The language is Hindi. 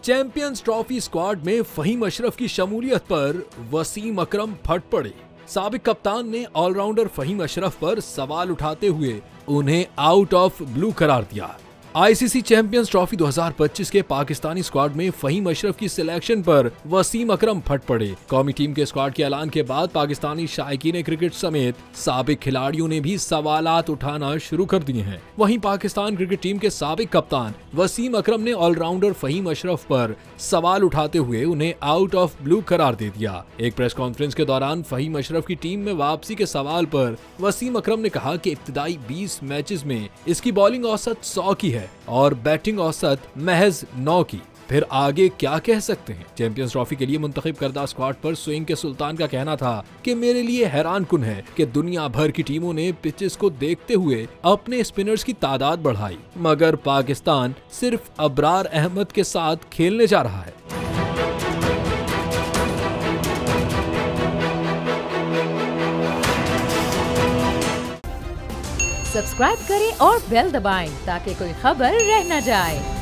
चैंपियंस ट्रॉफी स्क्वाड में फहीम अशरफ की शमूलियत पर वसीम अकरम फट पड़े। साबिक कप्तान ने ऑलराउंडर फहीम अशरफ पर सवाल उठाते हुए उन्हें आउट ऑफ ब्लू करार दिया। आईसीसी चैंपियंस ट्रॉफी 2025 के पाकिस्तानी स्क्वाड में फहीम अशरफ की सिलेक्शन पर वसीम अकरम फट पड़े। कौमी टीम के स्क्वाड के ऐलान के बाद पाकिस्तानी शायकीन क्रिकेट समेत साबिक खिलाड़ियों ने भी सवालात उठाना शुरू कर दिए हैं। वहीं पाकिस्तान क्रिकेट टीम के साबिक कप्तान वसीम अकरम ने ऑलराउंडर फहीम अशरफ पर सवाल उठाते हुए उन्हें आउट ऑफ ब्लू करार दे दिया। एक प्रेस कॉन्फ्रेंस के दौरान फहीम अशरफ की टीम में वापसी के सवाल पर वसीम अकरम ने कहा कि इब्तिदाई 20 मैचेस में इसकी बॉलिंग औसत 100 की है और बैटिंग औसत महज 9 की। फिर आगे क्या कह सकते हैं। चैंपियंस ट्रॉफी के लिए मुंतखब करदा स्क्वाड पर स्विंग के सुल्तान का कहना था कि मेरे लिए हैरान कुन है कि दुनिया भर की टीमों ने पिचेस को देखते हुए अपने स्पिनर्स की तादाद बढ़ाई, मगर पाकिस्तान सिर्फ अबरार अहमद के साथ खेलने जा रहा है। सब्सक्राइब करें और बेल दबाएं ताकि कोई खबर रह न जाए।